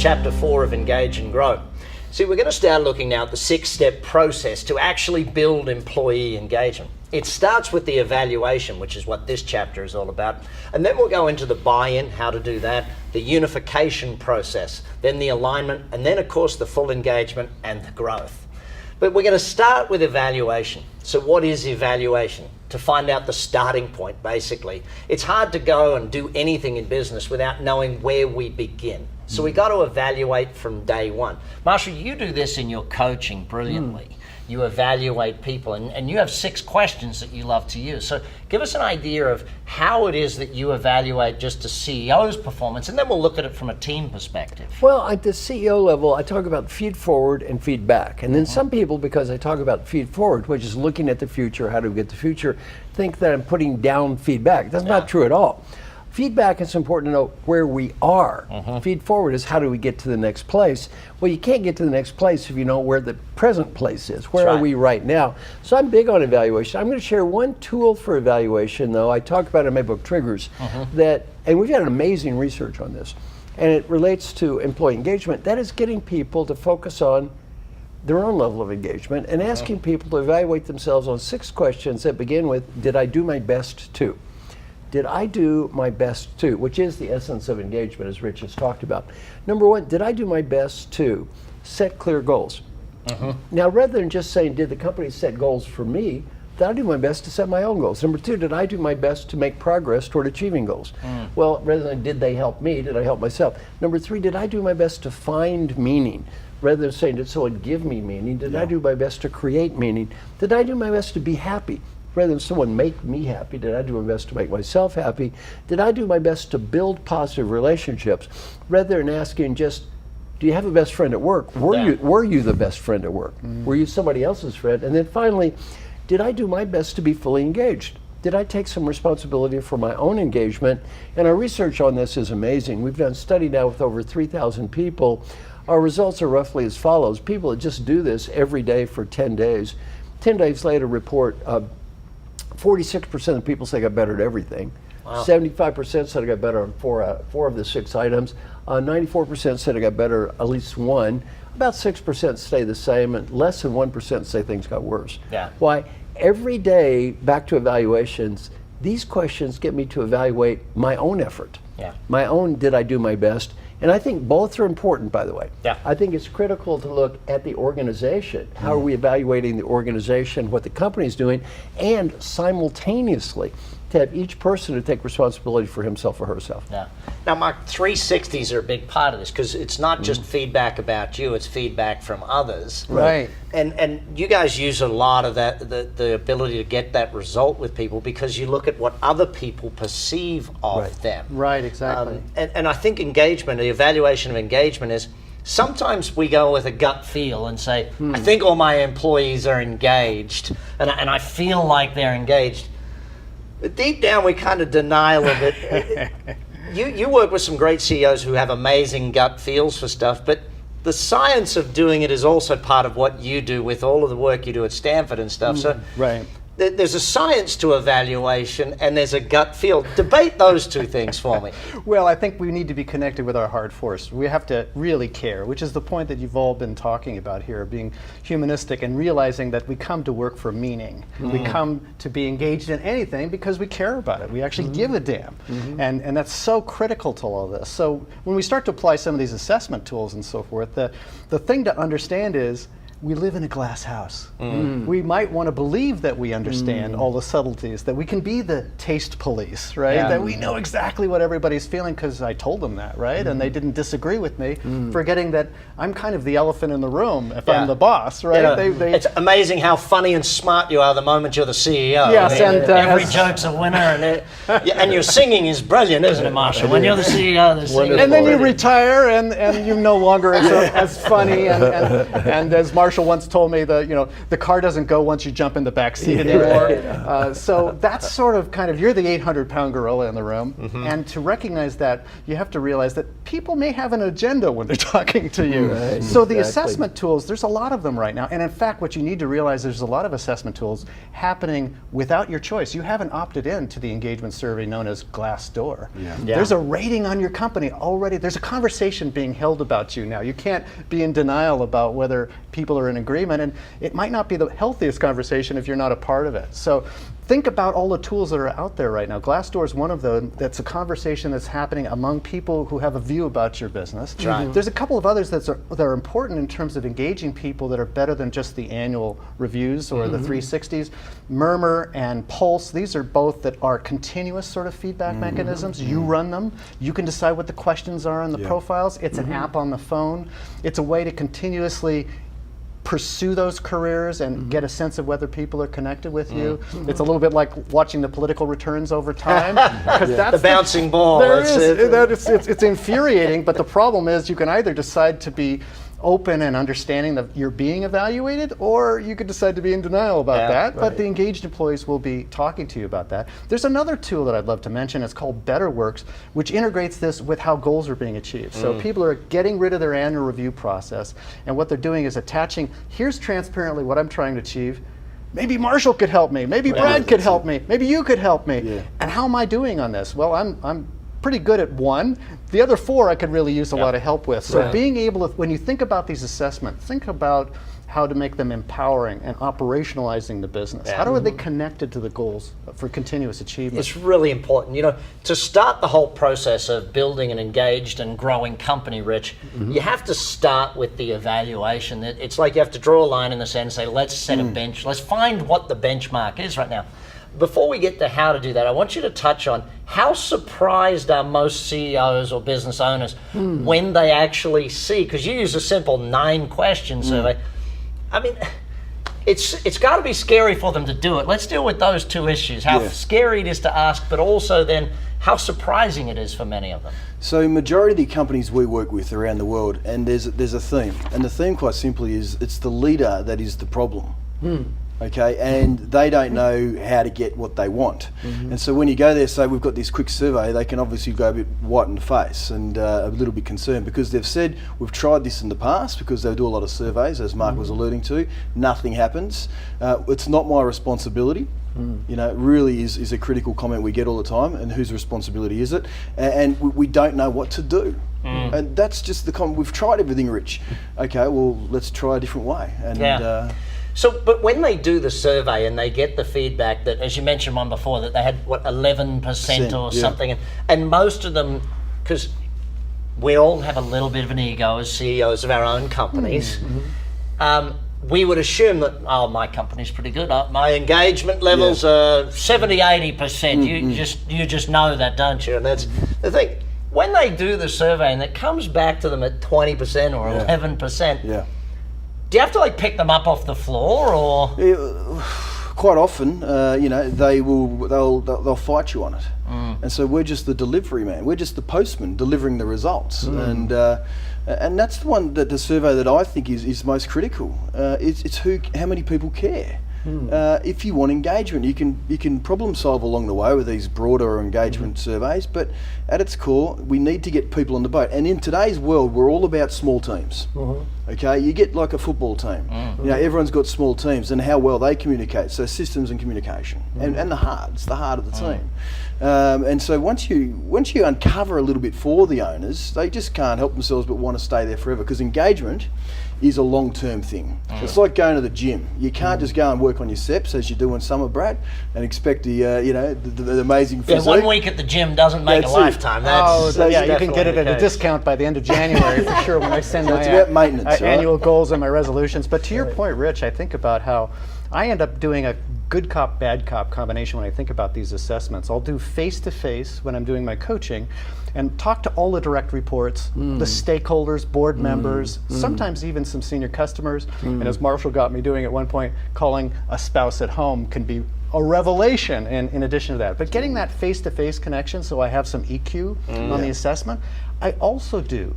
chapter 4 of Engage and Grow. See, we're going to start looking now at the 6-step process to actually build employee engagement. It starts with the evaluation, which is what this chapter is all about. And then we'll go into the buy-in, how to do that, the unification process, then the alignment, and then of course the full engagement and the growth. But we're going to start with evaluation. So what is evaluation? To find out the starting point, basically. It's hard to go and do anything in business without knowing where we begin. So we got to evaluate from day one. Marshall, you do this in your coaching brilliantly. You evaluate people, and you have 6 questions that you love to use. So give us an idea of how it is that you evaluate just a CEO's performance, and then we'll look at it from a team perspective. Well, at the CEO level, I talk about feed forward and feed back. And then some people, because I talk about feed forward, which is looking at the future, how do we get the future, think that I'm putting down feedback. That's not true at all. Feedback is important to know where we are. Feed forward is how do we get to the next place. Well, you can't get to the next place if you know where the present place is. Where are we right now? So I'm big on evaluation. I'm going to share one tool for evaluation, though. I talk about it in my book, Triggers, and we've got an amazing research on this, and it relates to employee engagement. That is getting people to focus on their own level of engagement and asking people to evaluate themselves on 6 questions that begin with, did I do my best to? Did I do my best to, which is the essence of engagement, as Rich has talked about. Number 1, did I do my best to set clear goals? Now, rather than just saying, did the company set goals for me, did I do my best to set my own goals? Number 2, did I do my best to make progress toward achieving goals? Well, rather than did they help me, did I help myself? Number 3, did I do my best to find meaning? Rather than saying, did someone give me meaning, did I do my best to create meaning? Did I do my best to be happy? Rather than someone make me happy, did I do my best to make myself happy? Did I do my best to build positive relationships? Rather than asking just, do you have a best friend at work? Were you the best friend at work? Were you somebody else's friend? And then finally, did I do my best to be fully engaged? Did I take some responsibility for my own engagement? And our research on this is amazing. We've done a study now with over 3,000 people. Our results are roughly as follows. People that just do this every day for 10 days, 10 days later report 46% of people say I got better at everything. 75% said I got better on 4 of the 6 items. 94% said I got better at least 1. About 6% stay the same, and less than 1% say things got worse. Why? Every day, back to evaluations, these questions get me to evaluate my own effort. My own, did I do my best? And I think both are important, by the way. I think it's critical to look at the organization. How are we evaluating the organization, what the company's doing, and simultaneously to have each person to take responsibility for himself or herself. Now, Mark, 360s are a big part of this because it's not just feedback about you, it's feedback from others. And you guys use a lot of that, the ability to get that result with people because you look at what other people perceive of them. Exactly. And I think engagement, the evaluation of engagement is, sometimes we go with a gut feel and say, I think all my employees are engaged, and I feel like they're engaged. But deep down, we kind of denial of it. You work with some great CEOs who have amazing gut feels for stuff, but the science of doing it is also part of what you do with all of the work you do at Stanford and stuff. So there's a science to evaluation and there's a gut feel. Debate those 2 things for me. Well, I think we need to be connected with our hard force. We have to really care, which is the point that you've all been talking about here, being humanistic and realizing that we come to work for meaning. We come to be engaged in anything because we care about it. We actually give a damn. And that's so critical to all of this. So when we start to apply some of these assessment tools and so forth, the thing to understand is we live in a glass house. We might want to believe that we understand all the subtleties, that we can be the taste police, right? That we know exactly what everybody's feeling because I told them that, right? And they didn't disagree with me, forgetting that I'm kind of the elephant in the room if I'm the boss, right? It's amazing how funny and smart you are the moment you're the CEO. Every joke's a winner, and your singing is brilliant, isn't it, Marshall? When you're the CEO, the singing. And then you retire, and you're no longer as funny, and as Mark Marshall once told me that the car doesn't go once you jump in the back seat anymore. So that's sort of you're the 800-pound gorilla in the room, and to recognize that, you have to realize that people may have an agenda when they're talking to you. Right, so the exactly. assessment tools, there's a lot of them right now, and in fact, what you need to realize, there's a lot of assessment tools happening without your choice. You haven't opted in to the engagement survey known as Glassdoor. There's a rating on your company already. There's a conversation being held about you now. You can't be in denial about whether people are in agreement, and it might not be the healthiest conversation if you're not a part of it. So think about all the tools that are out there right now. Glassdoor is one of them. That's a conversation that's happening among people who have a view about your business. Right. There's a couple of others that are important in terms of engaging people that are better than just the annual reviews or the 360s. Murmur and Pulse, these are both that are continuous sort of feedback mechanisms. You run them. You can decide what the questions are in the profiles. It's an app on the phone. It's a way to continuously pursue those careers and get a sense of whether people are connected with you. It's a little bit like watching the political returns over time. That's The bouncing ball. It's infuriating, but the problem is you can either decide to be open and understanding that you're being evaluated, or you could decide to be in denial about that, but the engaged employees will be talking to you about that. There's another tool that I'd love to mention. It's called BetterWorks, which integrates this with how goals are being achieved. So people are getting rid of their annual review process, and what they're doing is attaching, here's transparently what I'm trying to achieve. Maybe Marshall could help me, maybe Brad could help me, maybe you could help me. And how am I doing on this? Well, I'm pretty good at one. The other 4 I could really use a lot of help with. So being able to, when you think about these assessments, think about how to make them empowering and operationalizing the business. How are they connected to the goals for continuous achievement? It's really important. To start the whole process of building an engaged and growing company, Rich, you have to start with the evaluation. It's like you have to draw a line in the sand and say, let's set a bench. Let's find what the benchmark is right now. Before we get to how to do that, I want you to touch on how surprised are most CEOs or business owners when they actually see, because you use a simple 9-question survey. I mean, it's got to be scary for them to do it. Let's deal with those 2 issues, how scary it is to ask, but also then how surprising it is for many of them. So majority of the companies we work with around the world, and there's a theme, and the theme quite simply is it's the leader that is the problem. Okay, and they don't know how to get what they want. And so when you go there, say we've got this quick survey, they can obviously go a bit white in the face and a little bit concerned, because they've said, we've tried this in the past, because they do a lot of surveys, as Mark was alluding to, nothing happens. It's not my responsibility. It really is a critical comment we get all the time, and whose responsibility is it? And we don't know what to do. And that's just the comment. We've tried everything, Rich. Okay, well, let's try a different way. And So, but when they do the survey and they get the feedback that, as you mentioned one before, that they had, 11% or something, and most of them, because we all have a little bit of an ego as CEOs of our own companies, we would assume that, my company's pretty good. My engagement levels are 70, 80%. You just know that, don't you? And that's the thing. When they do the survey and it comes back to them at 20% or 11%, do you have to pick them up off the floor, or? Quite often, they'll fight you on it, and so we're just the delivery man. We're just the postman delivering the results, and that's the one that the survey that I think is most critical. It's how many people care. If you want engagement, you can problem solve along the way with these broader engagement surveys, but at its core, we need to get people on the boat. And in today's world, we're all about small teams. Okay, you get like a football team. Everyone's got small teams, and how well they communicate. So systems and communication, and the heart. It's the heart of the team. And so once you uncover a little bit for the owners, they just can't help themselves but want to stay there forever, because engagement is a long-term thing. It's like going to the gym. You can't just go and work on your steps as you do in summer, Brad, and expect the amazing physique. 1 week at the gym doesn't make a lifetime. You can get it at a discount by the end of January for sure when I send my it's about maintenance, annual goals and my resolutions. But to your point, Rich, I think about how I end up doing a good cop, bad cop combination when I think about these assessments. I'll do face-to-face when I'm doing my coaching and talk to all the direct reports, the stakeholders, board members, sometimes even some senior customers. And as Marshall got me doing at one point, calling a spouse at home can be a revelation in addition to that. But getting that face-to-face connection so I have some EQ on the assessment. I also do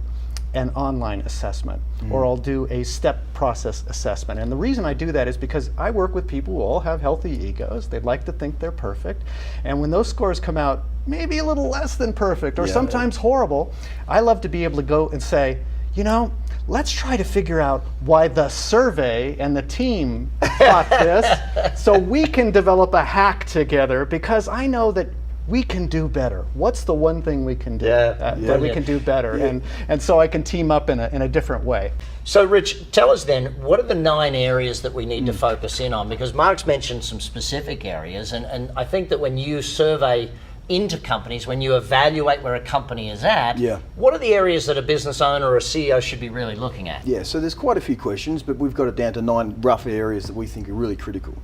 an online assessment, or I'll do a step process assessment. And the reason I do that is because I work with people who all have healthy egos. They'd like to think they're perfect. And when those scores come out maybe a little less than perfect, or sometimes horrible, I love to be able to go and say, you know, let's try to figure out why the survey and the team thought this, so we can develop a hack together, because I know that we can do better. What's the one thing we can do that we can do better? And so I can team up in a different way. So Rich, tell us then, what are the 9 areas that we need to focus in on? Because Mark's mentioned some specific areas, and I think that when you survey into companies, when you evaluate where a company is at, what are the areas that a business owner or a CEO should be really looking at? Yeah, so there's quite a few questions, but we've got it down to 9 rough areas that we think are really critical.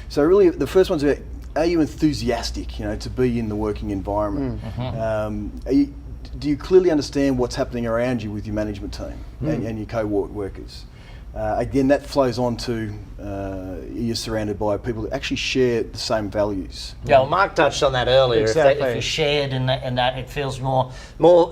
So really, the first one's about, are you enthusiastic, you know, to be in the working environment? Do you clearly understand what's happening around you with your management team and your co-workers? Again, that flows on to you're surrounded by people that actually share the same values. Yeah, well, Mark touched on that earlier. Exactly. If you're shared in that, it feels more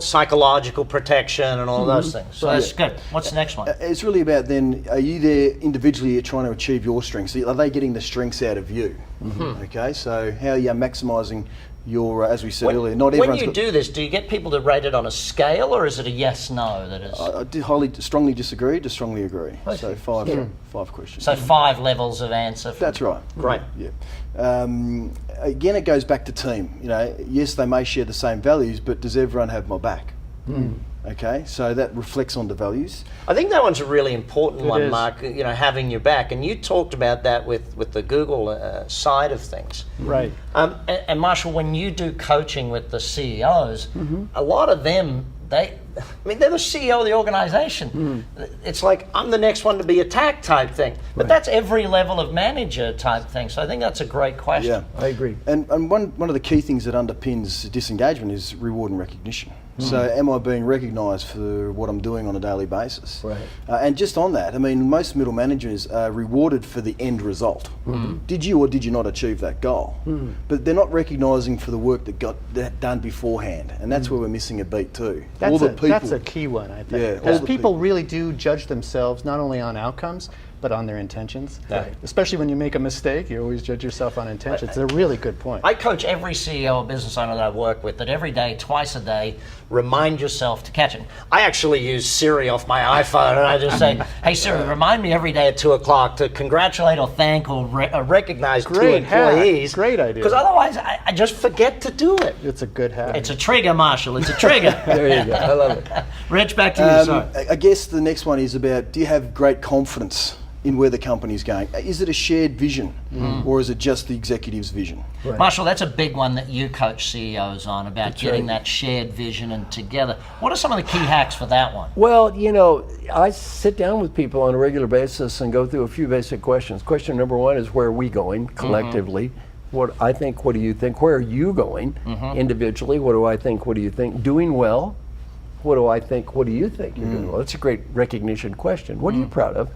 psychological protection and all those things. So that's good. What's the next one? It's really about then, are you there individually trying to achieve your strengths? Are they getting the strengths out of you? Okay, so how are you maximising your, as we said earlier, not everyone's When you do this, do you get people to rate it on a scale, or is it a yes/no that is? I strongly disagree to strongly agree. So 5 questions. So 5 levels of answer. That's right. Great. Yeah. Again, it goes back to team. You know, yes, they may share the same values, but does everyone have my back? Okay, so that reflects on the values. I think that one's a really important one, is. Mark. You know, having your back, and you talked about that with the Google side of things. Right. And Marshall, when you do coaching with the CEOs, a lot of them, they're the CEO of the organization. It's like, I'm the next one to be attacked type thing. But that's every level of manager type thing. So I think that's a great question. Yeah, I agree. And one of the key things that underpins disengagement is reward and recognition. So am I being recognised for what I'm doing on a daily basis? Right. And just on that, I mean, most middle managers are rewarded for the end result. Did you or did you not achieve that goal? But they're not recognising for the work that got done beforehand. And that's where we're missing a beat too. That's a key one, I think. Yeah, Because all the people really do judge themselves not only on outcomes, but on their intentions. Right. Especially when you make a mistake, you always judge yourself on intentions. It's a really good point. I coach every CEO or business owner that I work with that every day, twice a day, remind yourself to catch it. I actually use Siri off my iPhone, and I just say, hey Siri, remind me every day at 2 o'clock to congratulate or thank or recognize 2 employees. Great idea. Because otherwise I just forget to do it. It's a good hack. It's a trigger, Marshall. It's a trigger. There you go. I love it. Rich, back to you. Sorry. I guess the next one is about, do you have great confidence in where the company's going? Is it a shared vision, or is it just the executive's vision? Right. Marshall, that's a big one that you coach CEOs on, about getting that shared vision and together. What are some of the key hacks for that one? Well, you know, I sit down with people on a regular basis and go through a few basic questions. Question number 1 is, where are we going collectively? What I think, what do you think? Where are you going individually? What do I think? What do you think? Doing well? What do I think? What do you think you're doing well? That's a great recognition question. What are you proud of?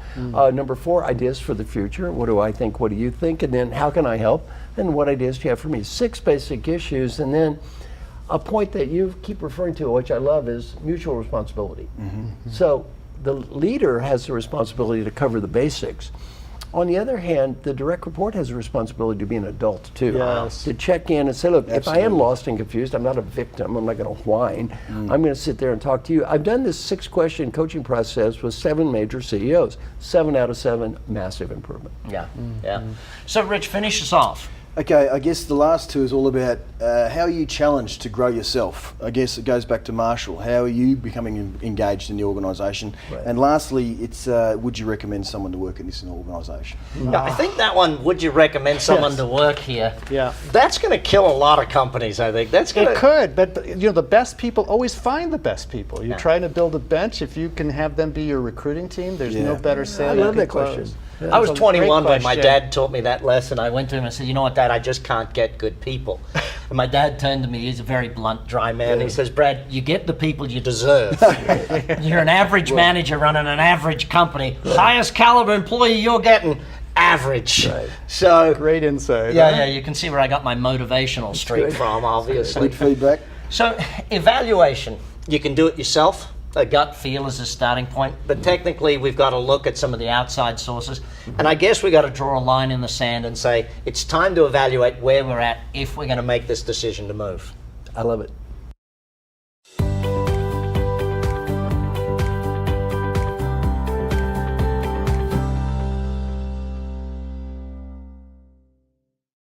Number 4, ideas for the future. What do I think? What do you think? And then, how can I help? And what ideas do you have for me? 6 basic issues. And then a point that you keep referring to, which I love, is mutual responsibility. So the leader has the responsibility to cover the basics. On the other hand, the direct report has a responsibility to be an adult too. Yes. To check in and say, look, if I am Absolutely. lost and confused, I'm not a victim, I'm not going to whine. I'm going to sit there and talk to you. I've done this 6-question coaching process with 7 major CEOs. 7 out of 7, massive improvement. Yeah, yeah. So Rich, finish us off. Okay, I guess the last 2 is all about how are you challenged to grow yourself? I guess it goes back to Marshall. How are you becoming engaged in the organisation? Right. And lastly, it's would you recommend someone to work in this organisation? Yeah, I think that one, would you recommend someone to work here? Yeah. That's going to kill a lot of companies, I think. That's going It to... could, but you know, the best people always find the best people. You're trying to build a bench. If you can have them be your recruiting team, there's no better sale. I you love could that close. question. I was It's a 21 great when my question. dad taught me that lesson. I went to him and said, you know what, Dad, I just can't get good people. And my dad turned to me, he's a very blunt, dry man. He says, Brad, you get the people you deserve. You're an average manager running an average company. Highest caliber employee you're getting, average. Right. So, Great insight. yeah, you can see where I got my motivational streak from, obviously. Good feedback. So, evaluation, you can do it yourself. a gut feel as a starting point, but technically we've got to look at some of the outside sources. And I guess we've got to draw a line in the sand and say, it's time to evaluate where we're at if we're going to make this decision to move. I love it.